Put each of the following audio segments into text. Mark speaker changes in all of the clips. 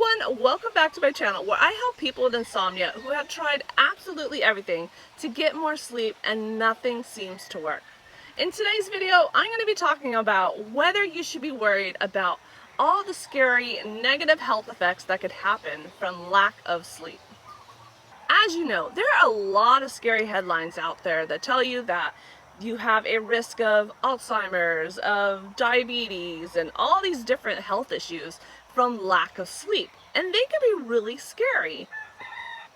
Speaker 1: everyone, welcome back to my channel where I help people with insomnia who have tried absolutely everything to get more sleep and nothing seems to work. In today's video, I'm going to be talking about whether you should be worried about all the scary negative health effects that could happen from lack of sleep. As you know, there are a lot of scary headlines out there that tell you that you have a risk of Alzheimer's, of diabetes, and all these different health issues from lack of sleep. And they can be really scary.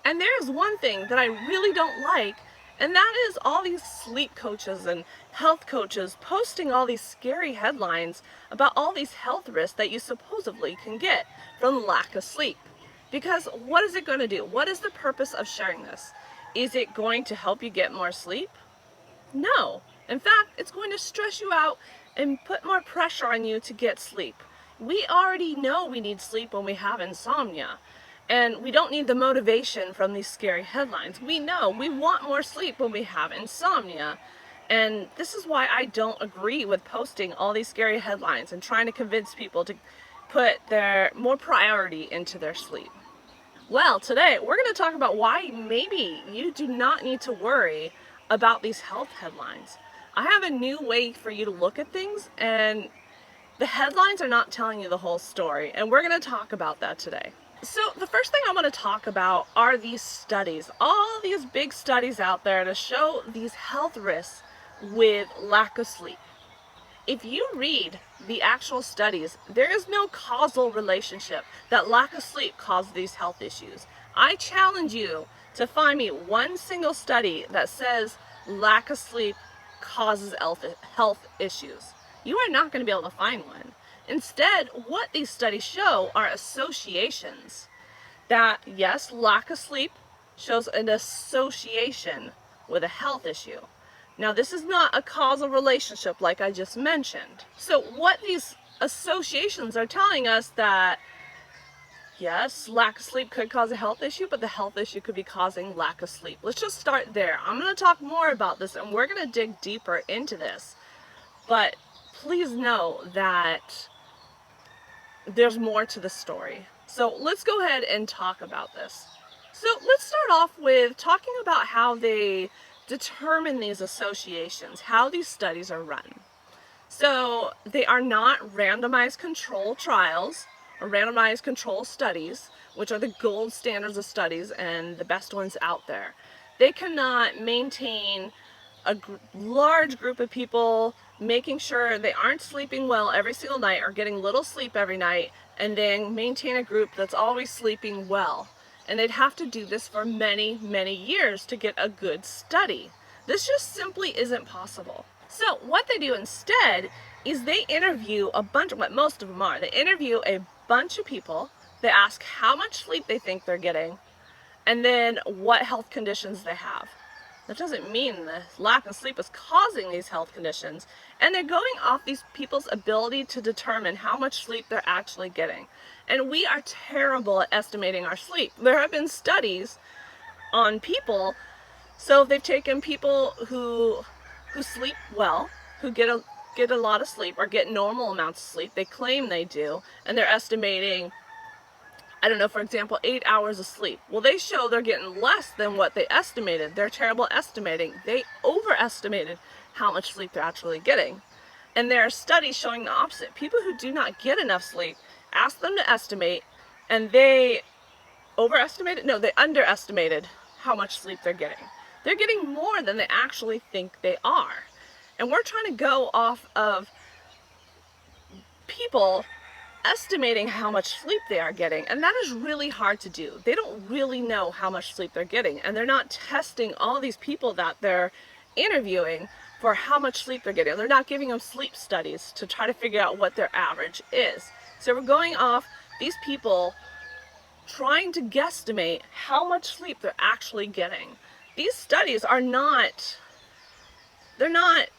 Speaker 1: And there's one thing that I really don't like, and that is all these sleep coaches and health coaches posting all these scary headlines about all these health risks that you supposedly can get from lack of sleep. Because what is it going to do? What is the purpose of sharing this? Is it going to help you get more sleep? No. In fact, it's going to stress you out and put more pressure on you to get sleep. We already know we need sleep when we have insomnia. And we don't need the motivation from these scary headlines. We know we want more sleep when we have insomnia. And this is why I don't agree with posting all these scary headlines and trying to convince people to put their more priority into their sleep. Well, today we're going to talk about why maybe you do not need to worry about these health headlines. I have a new way for you to look at things, and the headlines are not telling you the whole story, and we're going to talk about that today. So the first thing I want to talk about are these studies, all these big studies out there to show these health risks with lack of sleep. If you read the actual studies, there is no causal relationship that lack of sleep causes these health issues. I challenge you to find me one single study that says lack of sleep causes health issues. You are not going to be able to find one. Instead, what these studies show are associations. That, yes, lack of sleep shows an association with a health issue. Now, this is not a causal relationship like I just mentioned. So what these associations are telling us that, yes, lack of sleep could cause a health issue, but the health issue could be causing lack of sleep. Let's just start there. I'm going to talk more about this, and we're going to dig deeper into this. But please know that there's more to the story. So let's go ahead and talk about this. So let's start off with talking about how they determine these associations, how these studies are run. So they are not randomized control trials or randomized control studies, which are the gold standards of studies and the best ones out there. They cannot maintain a large group of people making sure they aren't sleeping well every single night or getting little sleep every night, and then maintain a group that's always sleeping well. And they'd have to do this for many, many years to get a good study. This just simply isn't possible. So what they do instead is they interview a bunch of, what most of them are, they interview a bunch of people, they ask how much sleep they think they're getting, and then what health conditions they have. That doesn't mean the lack of sleep is causing these health conditions, and they're going off these people's ability to determine how much sleep they're actually getting. And we are terrible at estimating our sleep. There have been studies on people, so they've taken people who sleep well, who get a lot of sleep or get normal amounts of sleep, they claim they do, and they're estimating, I don't know, for example, 8 hours of sleep. Well, they show they're getting less than what they estimated. They're terrible at estimating. They overestimated how much sleep they're actually getting. And there are studies showing the opposite. People who do not get enough sleep, ask them to estimate, and they overestimated? No, they underestimated how much sleep they're getting. They're getting more than they actually think they are. And we're trying to go off of people estimating how much sleep they are getting, and that is really hard to do. They don't really know how much sleep they're getting, and they're not testing all these people that they're interviewing for how much sleep they're getting. They're not giving them sleep studies to try to figure out what their average is. So we're going off these people trying to guesstimate how much sleep they're actually getting. These studies are not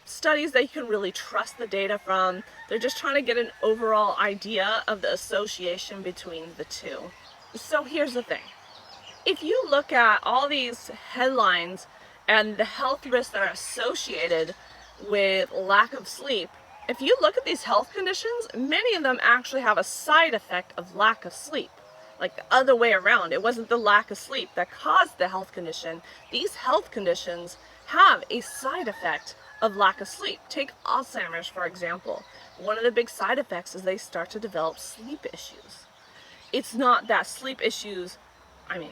Speaker 1: studies that you can really trust the data from. They're just trying to get an overall idea of the association between the two. So here's the thing. If you look at all these headlines and the health risks that are associated with lack of sleep, if you look at these health conditions, many of them actually have a side effect of lack of sleep. like the other way around. It wasn't the lack of sleep that caused the health condition. These health conditions have a side effect of lack of sleep. Take Alzheimer's, for example. One of the big side effects is they start to develop sleep issues. It's not that sleep issues, I mean,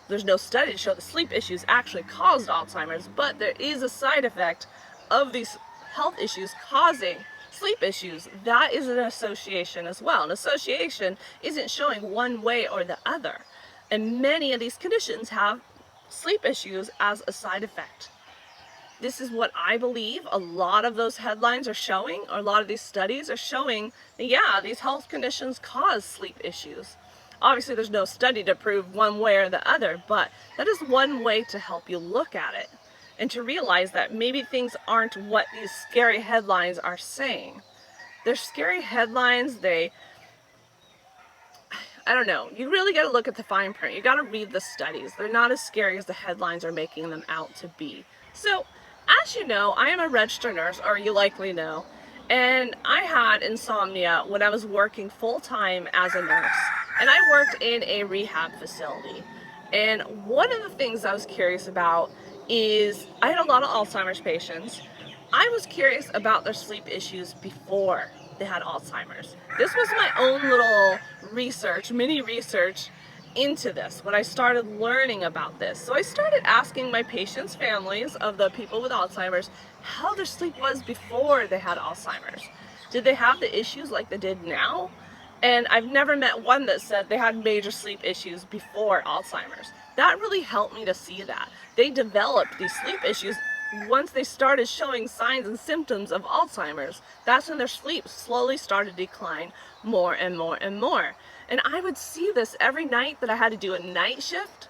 Speaker 1: there's no study to show that sleep issues actually caused Alzheimer's, but there is a side effect of these health issues causing sleep issues. That is an association as well. An association isn't showing one way or the other. And many of these conditions have sleep issues as a side effect. This is what I believe a lot of those headlines are showing, or a lot of these studies are showing that, yeah, these health conditions cause sleep issues. Obviously, there's no study to prove one way or the other, but that is one way to help you look at it and to realize that maybe things aren't what these scary headlines are saying. They're scary headlines. I don't know. You really got to look at the fine print. You got to read the studies. They're not as scary as the headlines are making them out to be. So, as you know, I am a registered nurse, or you likely know, and I had insomnia when I was working full-time as a nurse. And I worked in a rehab facility. And one of the things I was curious about is I had a lot of Alzheimer's patients. I was curious about their sleep issues before they had Alzheimer's. This was my own little research, mini research into this when I started learning about this. So I started asking my patients' families of the people with Alzheimer's how their sleep was before they had Alzheimer's. Did they have the issues like they did now? And I've never met one that said they had major sleep issues before Alzheimer's. That really helped me to see that. They developed these sleep issues once they started showing signs and symptoms of Alzheimer's. That's when their sleep slowly started to decline more and more and more. And I would see this every night that I had to do a night shift.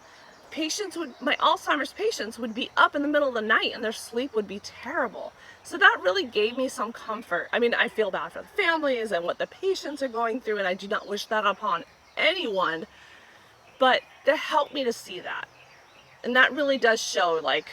Speaker 1: My Alzheimer's patients would be up in the middle of the night and their sleep would be terrible. So that really gave me some comfort. I mean, I feel bad for the families and what the patients are going through, and I do not wish that upon anyone, but that helped me to see that. And that really does show, like,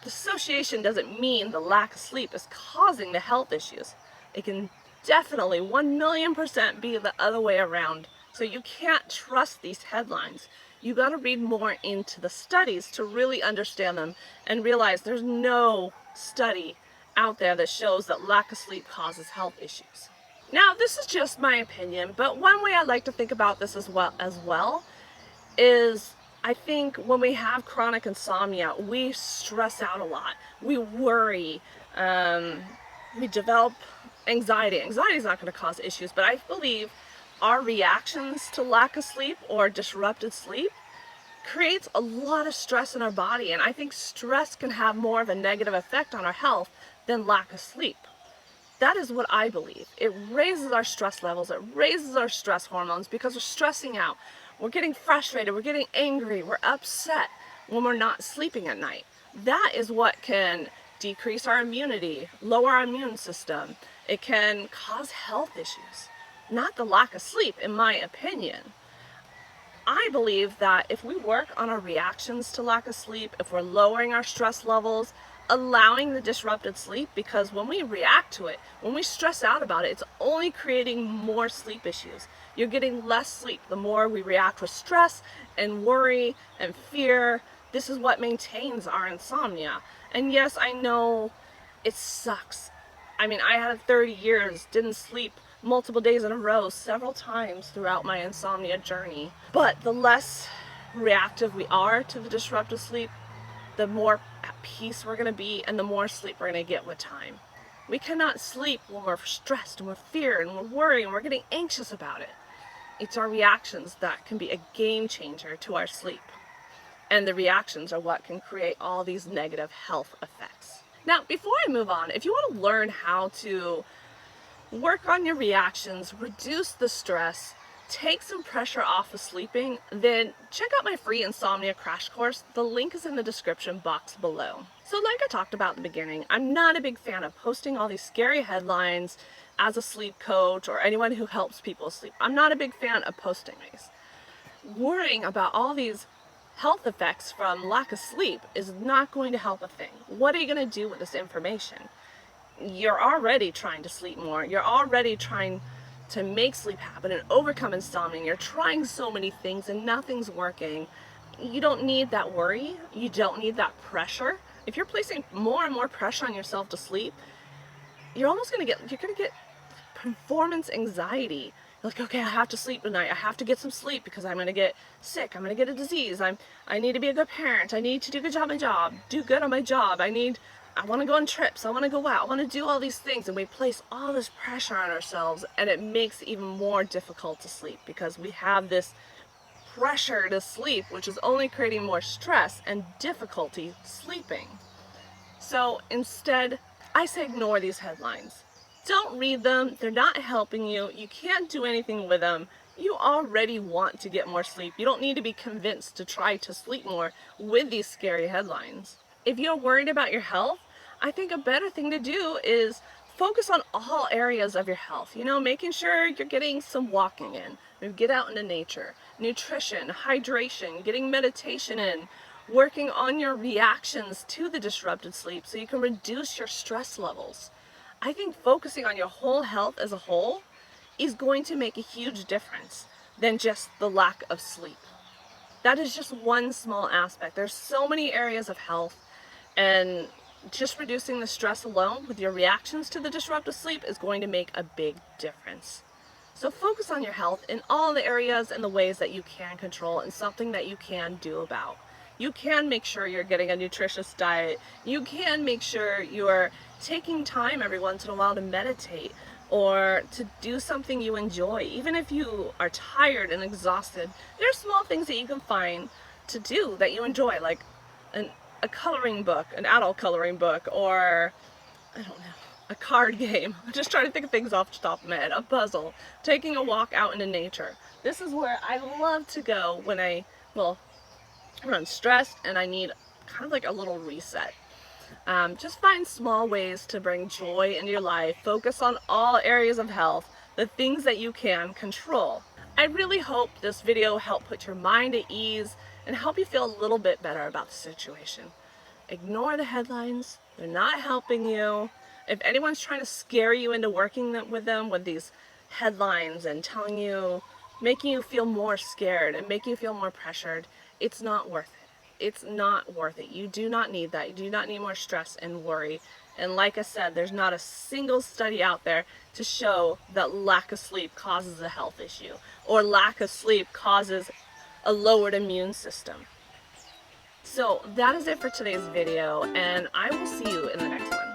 Speaker 1: the association doesn't mean the lack of sleep is causing the health issues. It can definitely 1,000,000% be the other way around. So you can't trust these headlines. You got to read more into the studies to really understand them and realize there's no study out there that shows that lack of sleep causes health issues. Now, this is just my opinion, but one way I like to think about this as well is I think when we have chronic insomnia, we stress out a lot. We worry. We develop anxiety. Anxiety is not going to cause issues, but I believe our reactions to lack of sleep or disrupted sleep creates a lot of stress in our body, and I think stress can have more of a negative effect on our health than lack of sleep. That is what I believe. It raises our stress levels, it raises our stress hormones because we're stressing out. We're getting frustrated, we're getting angry, we're upset when we're not sleeping at night. That is what can decrease our immunity, lower our immune system. It can cause health issues, not the lack of sleep, in my opinion. I believe that if we work on our reactions to lack of sleep, if we're lowering our stress levels, allowing the disrupted sleep, because when we react to it, when we stress out about it, it's only creating more sleep issues. You're getting less sleep the more we react with stress and worry and fear. This is what maintains our insomnia. And yes, I know it sucks. I mean, I had 30 years, didn't sleep multiple days in a row several times throughout my insomnia journey. But the less reactive we are to the disruptive sleep, the more at peace we're going to be and the more sleep we're going to get with time. We cannot sleep when we're stressed and we're feared and we're worried and we're getting anxious about it. It's our reactions that can be a game changer to our sleep. And the reactions are what can create all these negative health effects. Now, before I move on, if you want to learn how to work on your reactions, reduce the stress, take some pressure off of sleeping, then check out my free Insomnia Crash Course. The link is in the description box below. So like I talked about in the beginning, I'm not a big fan of posting all these scary headlines as a sleep coach or anyone who helps people sleep. I'm not a big fan of posting these. Worrying about all these health effects from lack of sleep is not going to help a thing. What are you going to do with this information? You're already trying to sleep more. You're already trying to make sleep happen and overcome insomnia, and you're trying so many things and nothing's working, you don't need that worry. You don't need that pressure. If you're placing more and more pressure on yourself to sleep, you're going to get performance anxiety. You're like, okay, I have to sleep tonight. I have to get some sleep because I'm going to get sick. I'm going to get a disease. I need to be a good parent. I need to do good on my job. Do good on my job. I want to go on trips. I want to go out. I want to do all these things. And we place all this pressure on ourselves, and it makes it even more difficult to sleep because we have this pressure to sleep, which is only creating more stress and difficulty sleeping. So instead, I say ignore these headlines. Don't read them. They're not helping you. You can't do anything with them. You already want to get more sleep. You don't need to be convinced to try to sleep more with these scary headlines. If you're worried about your health, I think a better thing to do is focus on all areas of your health. Making sure you're getting some walking in. Maybe get out into nature. Nutrition, hydration, getting meditation in. Working on your reactions to the disrupted sleep so you can reduce your stress levels. I think focusing on your whole health as a whole is going to make a huge difference than just the lack of sleep. That is just one small aspect. There's so many areas of health, and just reducing the stress alone with your reactions to the disruptive sleep is going to make a big difference. So focus on your health in all the areas and the ways that you can control, and something that you can do about. You can make sure you're getting a nutritious diet. You can make sure you're taking time every once in a while to meditate or to do something you enjoy. Even if you are tired and exhausted, there are small things that you can find to do that you enjoy, like a coloring book, an adult coloring book, or I don't know, a card game. I'm just trying to think of things off the top of my head. A puzzle, taking a walk out into nature. This is where I love to go when I'm stressed and I need kind of like a little reset. Just find small ways to bring joy into your life. Focus on all areas of health, the things that you can control. I really hope this video helped put your mind at ease and help you feel a little bit better about the situation. Ignore the headlines. They're not helping you. If anyone's trying to scare you into working with them with these headlines and making you feel more scared and making you feel more pressured, it's not worth it. It's not worth it. You do not need that. You do not need more stress and worry. And like I said, there's not a single study out there to show that lack of sleep causes a health issue or lack of sleep causes a lowered immune system. So that is it for today's video, and I will see you in the next one.